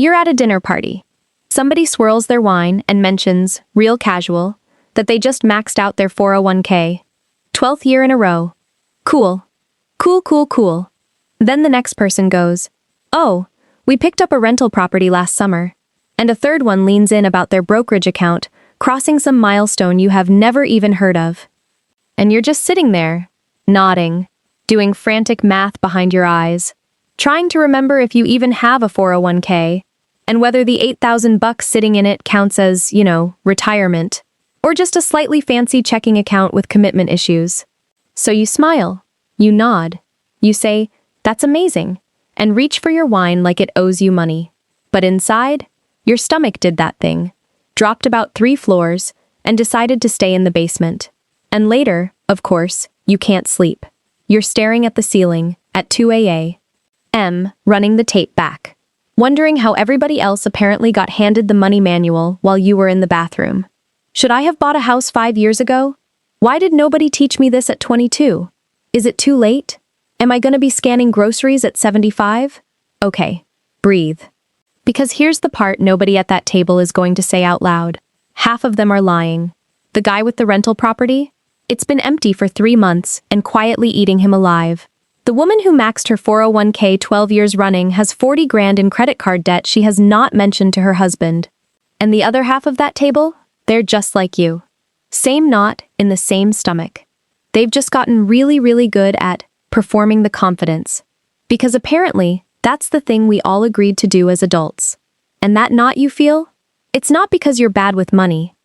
You're at a dinner party. Somebody swirls their wine and mentions, real casual, that they just maxed out their 401k. 12th year in a row. Cool. Cool, cool, cool. Then the next person goes, oh, we picked up a rental property last summer. And a third one leans in about their brokerage account, crossing some milestone you have never even heard of. And you're just sitting there, nodding, doing frantic math behind your eyes, trying to remember if you even have a 401k, and whether the $8,000 sitting in it counts as, retirement, or just a slightly fancy checking account with commitment issues. So you smile, you nod, you say, that's amazing, and reach for your wine like it owes you money. But inside, your stomach did that thing, dropped about 3 floors, and decided to stay in the basement. And later, of course, you can't sleep. You're staring at the ceiling, at 2 a.m., running the tape back, wondering how everybody else apparently got handed the money manual while you were in the bathroom. Should I have bought a house 5 years ago? Why did nobody teach me this at 22? Is it too late? Am I going to be scanning groceries at 75? Okay, breathe. Because here's the part nobody at that table is going to say out loud. Half of them are lying. The guy with the rental property? It's been empty for 3 months and quietly eating him alive. The woman who maxed her 401k 12 years running has 40 grand in credit card debt she has not mentioned to her husband. And the other half of that table? They're just like you. Same knot in the same stomach. They've just gotten really, really good at performing the confidence. Because apparently, that's the thing we all agreed to do as adults. And that knot you feel? It's not because you're bad with money.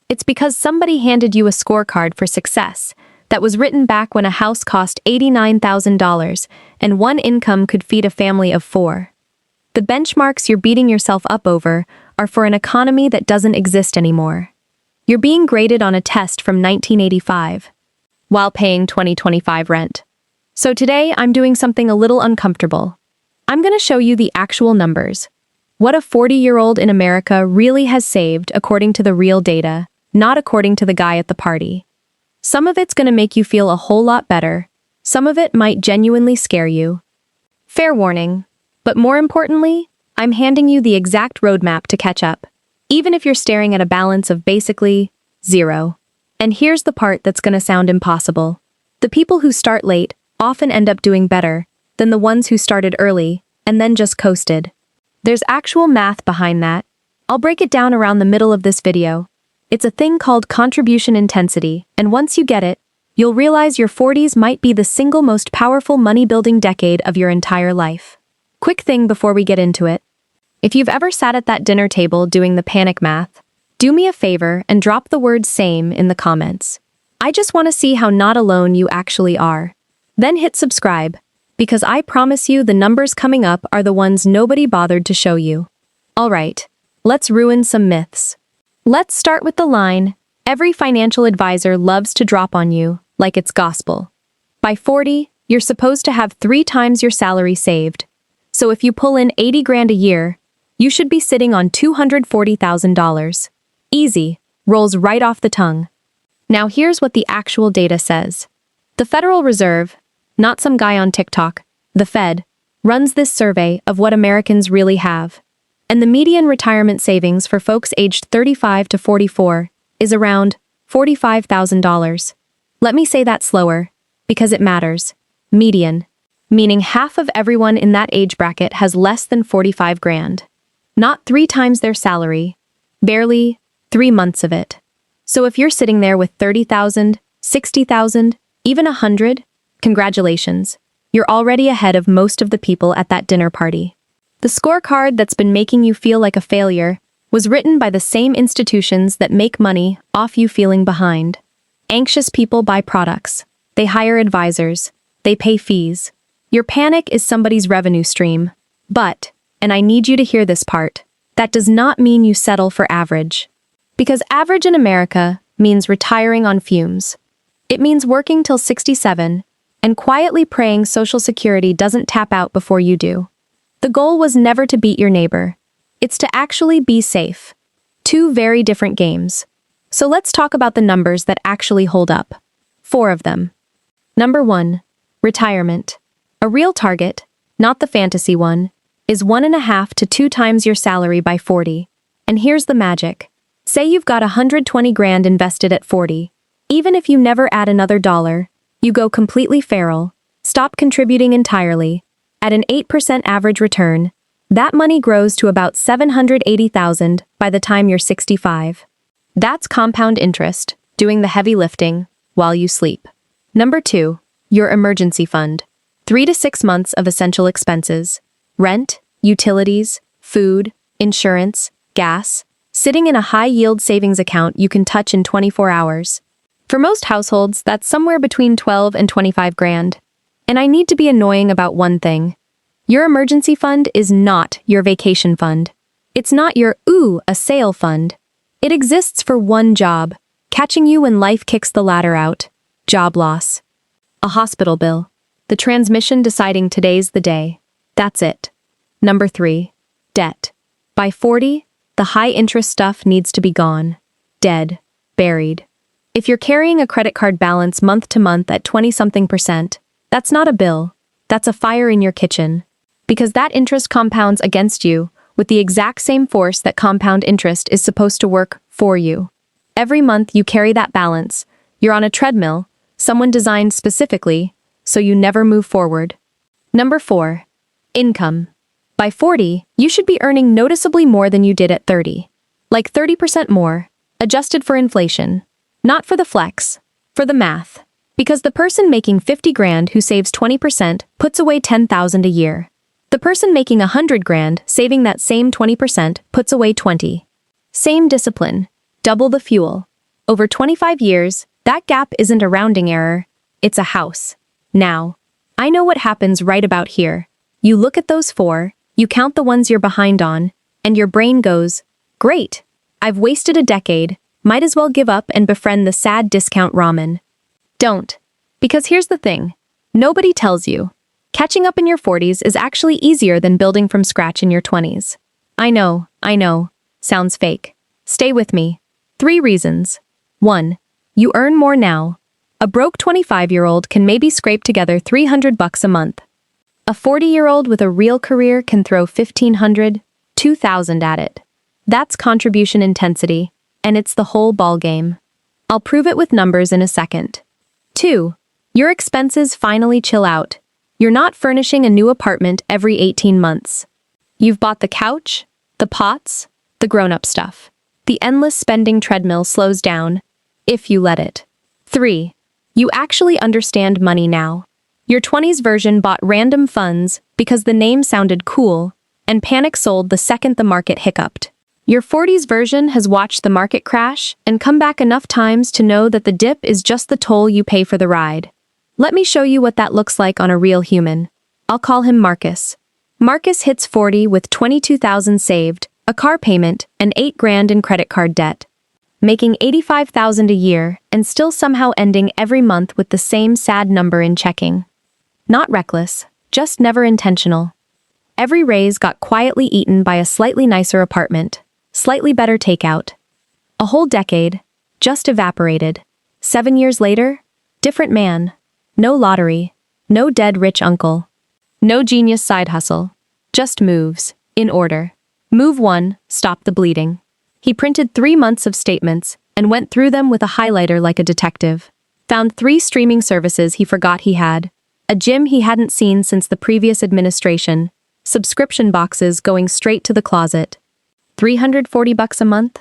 It's because somebody handed you a scorecard for success that was written back when a house cost $89,000 and one income could feed a family of 4. The benchmarks you're beating yourself up over are for an economy that doesn't exist anymore. You're being graded on a test from 1985 while paying 2025 rent. So today, I'm doing something a little uncomfortable. I'm going to show you the actual numbers. What a 40-year-old in America really has saved according to the real data, not according to the guy at the party. Some of it's going to make you feel a whole lot better. Some of it might genuinely scare you. Fair warning. But more importantly, I'm handing you the exact roadmap to catch up, even if you're staring at a balance of basically 0. And here's the part that's going to sound impossible. The people who start late often end up doing better than the ones who started early and then just coasted. There's actual math behind that. I'll break it down around the middle of this video. It's a thing called contribution intensity, and once you get it, you'll realize your 40s might be the single most powerful money-building decade of your entire life. Quick thing before we get into it. If you've ever sat at that dinner table doing the panic math, do me a favor and drop the word same in the comments. I just want to see how not alone you actually are. Then hit subscribe, because I promise you the numbers coming up are the ones nobody bothered to show you. Alright, let's ruin some myths. Let's start with the line, every financial advisor loves to drop on you, like it's gospel. By 40, you're supposed to have 3 times your salary saved. So if you pull in 80 grand a year, you should be sitting on $240,000. Easy, rolls right off the tongue. Now here's what the actual data says. The Federal Reserve, not some guy on TikTok, the Fed, runs this survey of what Americans really have. And the median retirement savings for folks aged 35 to 44 is around $45,000. Let me say that slower, because it matters. Median, meaning half of everyone in that age bracket has less than 45 grand. Not 3 times their salary, barely 3 months of it. So if you're sitting there with 30,000, 60,000, even 100, congratulations. You're already ahead of most of the people at that dinner party. The scorecard that's been making you feel like a failure was written by the same institutions that make money off you feeling behind. Anxious people buy products. They hire advisors. They pay fees. Your panic is somebody's revenue stream. But, and I need you to hear this part, that does not mean you settle for average. Because average in America means retiring on fumes. It means working till 67 and quietly praying Social Security doesn't tap out before you do. The goal was never to beat your neighbor. It's to actually be safe. 2 very different games. So let's talk about the numbers that actually hold up. 4 of them. Number 1. Retirement. A real target, not the fantasy one, is 1.5 to 2 times your salary by 40. And here's the magic. Say you've got 120 grand invested at 40. Even if you never add another dollar, you go completely feral, stop contributing entirely. At an 8% average return, that money grows to about 780,000 by the time you're 65. That's compound interest, doing the heavy lifting while you sleep. Number 2, your emergency fund. 3 to 6 months of essential expenses. Rent, utilities, food, insurance, gas, sitting in a high-yield savings account you can touch in 24 hours. For most households, that's somewhere between 12 and 25 grand. And I need to be annoying about one thing. Your emergency fund is not your vacation fund. It's not your, a sale fund. It exists for one job, catching you when life kicks the ladder out. Job loss. A hospital bill. The transmission deciding today's the day. That's it. Number 3, debt. By 40, the high-interest stuff needs to be gone. Dead. Buried. If you're carrying a credit card balance month to month at 20-something%, that's not a bill. That's a fire in your kitchen. Because that interest compounds against you with the exact same force that compound interest is supposed to work for you. Every month you carry that balance, you're on a treadmill, someone designed specifically, so you never move forward. Number 4, income. By 40, you should be earning noticeably more than you did at 30. Like 30% more, adjusted for inflation. Not for the flex, for the math. Because the person making 50 grand who saves 20% puts away 10,000 a year. The person making 100 grand saving that same 20% puts away 20. Same discipline, double the fuel. Over 25 years, that gap isn't a rounding error, it's a house. Now, I know what happens right about here. You look at those 4, you count the ones you're behind on, and your brain goes, great, I've wasted a decade, might as well give up and befriend the sad discount ramen. Don't. Because here's the thing. Nobody tells you. Catching up in your 40s is actually easier than building from scratch in your 20s. I know. Sounds fake. Stay with me. 3 reasons. 1. You earn more now. A broke 25-year-old can maybe scrape together $300 a month. A 40-year-old with a real career can throw $1,500, $2,000 at it. That's contribution intensity, and it's the whole ballgame. I'll prove it with numbers in a second. 2. Your expenses finally chill out. You're not furnishing a new apartment every 18 months. You've bought the couch, the pots, the grown-up stuff. The endless spending treadmill slows down, if you let it. 3. You actually understand money now. Your 20s version bought random funds because the name sounded cool, and panic sold the second the market hiccuped. Your 40s version has watched the market crash and come back enough times to know that the dip is just the toll you pay for the ride. Let me show you what that looks like on a real human. I'll call him Marcus. Marcus hits 40 with 22,000 saved, a car payment, and 8 grand in credit card debt. Making 85,000 a year and still somehow ending every month with the same sad number in checking. Not reckless, just never intentional. Every raise got quietly eaten by a slightly nicer apartment, slightly better takeout. A whole decade, just evaporated. 7 years later, different man. No lottery, no dead rich uncle. No genius side hustle. Just moves, in order. Move 1, stop the bleeding. He printed 3 months of statements and went through them with a highlighter like a detective. Found 3 streaming services he forgot he had. A gym he hadn't seen since the previous administration. Subscription boxes going straight to the closet. $340 a month?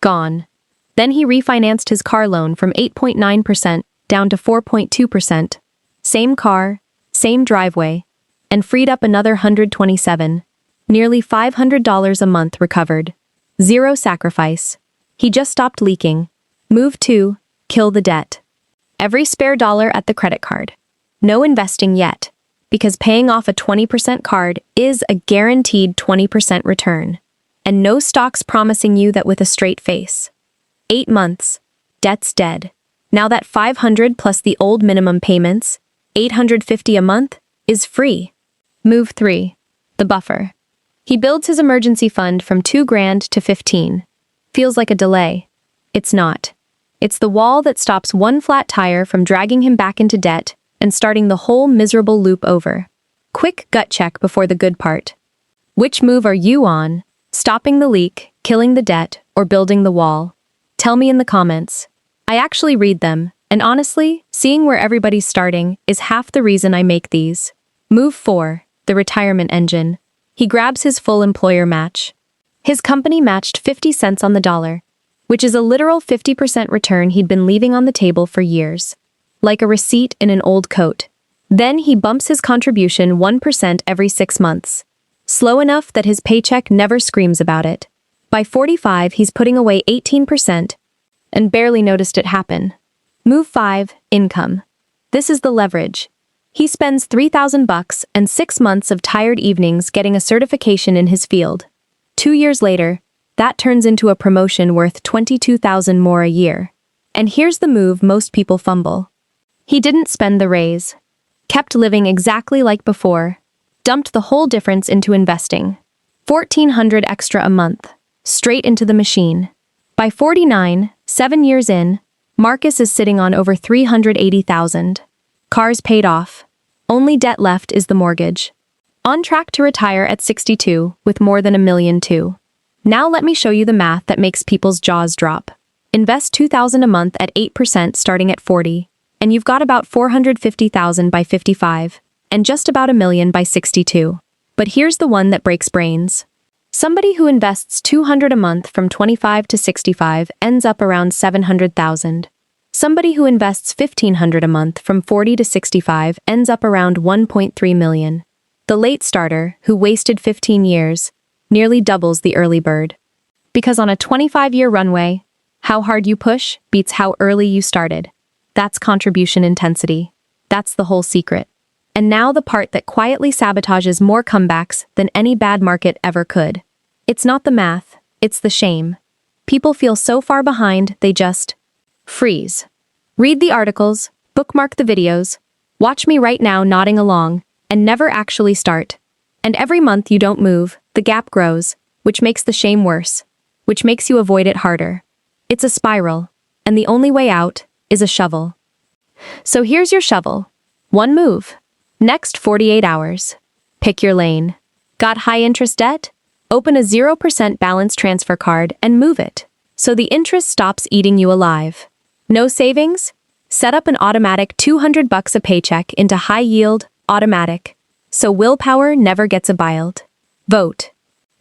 Gone. Then he refinanced his car loan from 8.9% down to 4.2%. Same car, same driveway, and freed up another $127. Nearly $500 a month recovered. 0 sacrifice. He just stopped leaking. Move 2, kill the debt. Every spare dollar at the credit card. No investing yet, because paying off a 20% card is a guaranteed 20% return. And no stocks promising you that with a straight face. 8 months. Debt's dead. Now that $500 plus the old minimum payments, $850 a month, is free. Move 3. The buffer. He builds his emergency fund from 2 grand to 15. Feels like a delay. It's not. It's the wall that stops one flat tire from dragging him back into debt and starting the whole miserable loop over. Quick gut check before the good part. Which move are you on? Stopping the leak, killing the debt, or building the wall? Tell me in the comments. I actually read them, and honestly, seeing where everybody's starting is half the reason I make these. Move 4, the retirement engine. He grabs his full employer match. His company matched 50 cents on the dollar, which is a literal 50% return he'd been leaving on the table for years. Like a receipt in an old coat. Then he bumps his contribution 1% every 6 months. Slow enough that his paycheck never screams about it. By 45, he's putting away 18% and barely noticed it happen. Move 5, income. This is the leverage. He spends $3,000 and 6 months of tired evenings getting a certification in his field. 2 years later, that turns into a promotion worth $22,000 more a year. And here's the move most people fumble. He didn't spend the raise. Kept living exactly like before. Dumped the whole difference into investing. $1,400 extra a month. Straight into the machine. By 49, 7 years in, Marcus is sitting on over $380,000. Cars paid off. Only debt left is the mortgage. On track to retire at 62 with more than $1 million too. Now let me show you the math that makes people's jaws drop. Invest $2,000 a month at 8% starting at 40, and you've got about $450,000 by 55, and just about $1 million by 62. But here's the one that breaks brains. Somebody who invests $200 a month from 25 to 65 ends up around $700,000. Somebody who invests $1,500 a month from 40 to 65 ends up around $1.3 million. The late starter, who wasted 15 years, nearly doubles the early bird. Because on a 25-year runway, how hard you push beats how early you started. That's contribution intensity. That's the whole secret. And now the part that quietly sabotages more comebacks than any bad market ever could. It's not the math, it's the shame. People feel so far behind, they just freeze. Read the articles, bookmark the videos, watch me right now nodding along, and never actually start. And every month you don't move, the gap grows, which makes the shame worse, which makes you avoid it harder. It's a spiral, and the only way out is a shovel. So here's your shovel. One move. Next 48 hours. Pick your lane. Got high interest debt? Open a 0% balance transfer card and move it, so the interest stops eating you alive. No savings? Set up an automatic $200 a paycheck into high-yield, automatic, so willpower never gets abiled. Vote.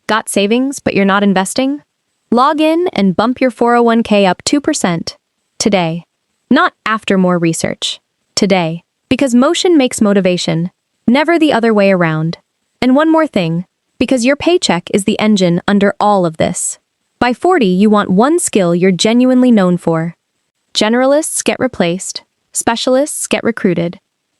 Got savings but you're not investing? Log in and bump your 401k up 2%. Today. Not after more research. Today. Because motion makes motivation, never the other way around. And one more thing, because your paycheck is the engine under all of this. By 40, you want one skill you're genuinely known for. Generalists get replaced, specialists get recruited.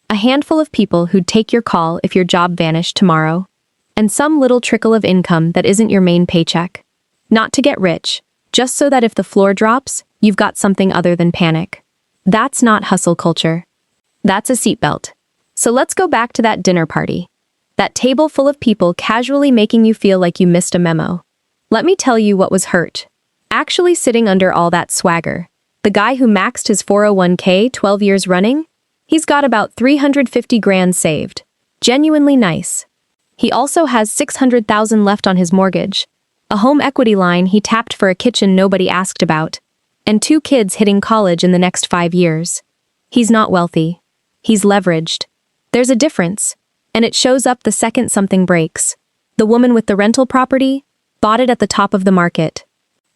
A handful of people who'd take your call if your job vanished tomorrow. And some little trickle of income that isn't your main paycheck. Not to get rich, just so that if the floor drops, you've got something other than panic. That's not hustle culture. That's a seatbelt. So let's go back to that dinner party. That table full of people casually making you feel like you missed a memo. Let me tell you what was hurt. Actually sitting under all that swagger. The guy who maxed his 401k 12 years running? He's got about 350 grand saved. Genuinely nice. He also has 600,000 left on his mortgage. A home equity line he tapped for a kitchen nobody asked about. And 2 kids hitting college in the next 5 years. He's not wealthy. He's leveraged. There's a difference, and it shows up the second something breaks. The woman with the rental property bought it at the top of the market.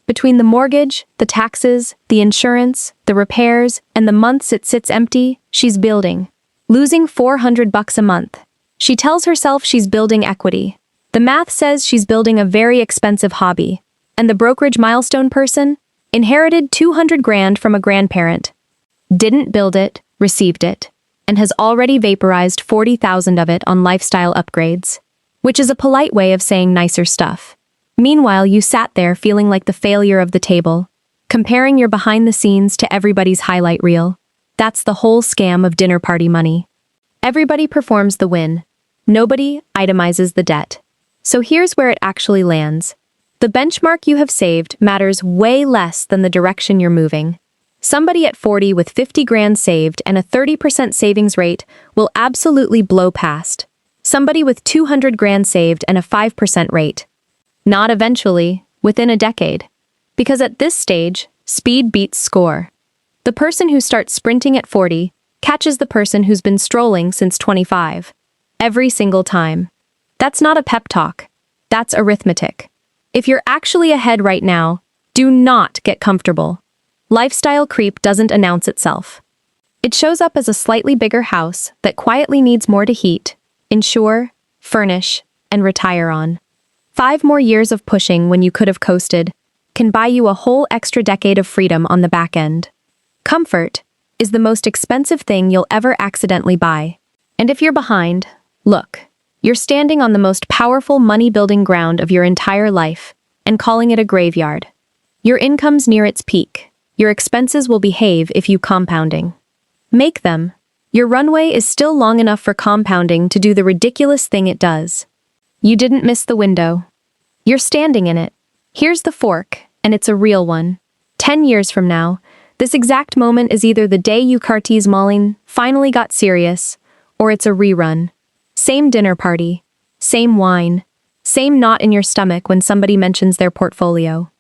Between the mortgage, the taxes, the insurance, the repairs, and the months it sits empty, she's building. Losing $400 a month. She tells herself she's building equity. The math says she's building a very expensive hobby. And the brokerage milestone person inherited 200 grand from a grandparent. Didn't build it, received it. And has already vaporized 40,000 of it on lifestyle upgrades, which is a polite way of saying nicer stuff. Meanwhile, you sat there feeling like the failure of the table, comparing your behind the scenes to everybody's highlight reel. That's the whole scam of dinner party money. Everybody performs the win. Nobody itemizes the debt. So here's where it actually lands. The benchmark you have saved matters way less than the direction you're moving. Somebody at 40 with 50 grand saved and a 30% savings rate will absolutely blow past. Somebody with 200 grand saved and a 5% rate. Not eventually, within a decade. Because at this stage, speed beats score. The person who starts sprinting at 40 catches the person who's been strolling since 25. Every single time. That's not a pep talk. That's arithmetic. If you're actually ahead right now, do not get comfortable. Lifestyle creep doesn't announce itself. It shows up as a slightly bigger house that quietly needs more to heat, insure, furnish, and retire on. 5 more years of pushing when you could have coasted can buy you a whole extra decade of freedom on the back end. Comfort is the most expensive thing you'll ever accidentally buy. And if you're behind, look, you're standing on the most powerful money-building ground of your entire life and calling it a graveyard. Your income's near its peak. Your expenses will behave if you compounding. Make them. Your runway is still long enough for compounding to do the ridiculous thing it does. You didn't miss the window. You're standing in it. Here's the fork, and it's a real one. 10 years from now, this exact moment is either the day you Cartes Malin finally got serious, or it's a rerun. Same dinner party, same wine, same knot in your stomach when somebody mentions their portfolio.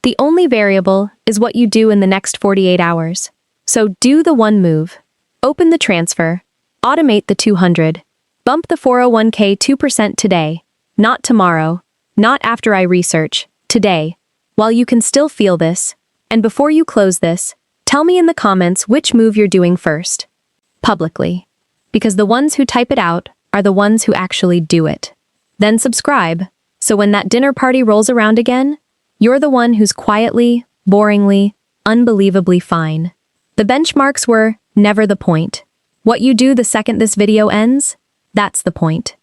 The only variable is what you do in the next 48 hours. So do the one move. Open the transfer. Automate the 200. Bump the 401k 2% today. Not tomorrow. Not after I research. Today. While you can still feel this. And before you close this, tell me in the comments which move you're doing first. Publicly. Because the ones who type it out are the ones who actually do it. Then subscribe, so when that dinner party rolls around again, you're the one who's quietly, boringly, unbelievably fine. The benchmarks were never the point. What you do the second this video ends, that's the point.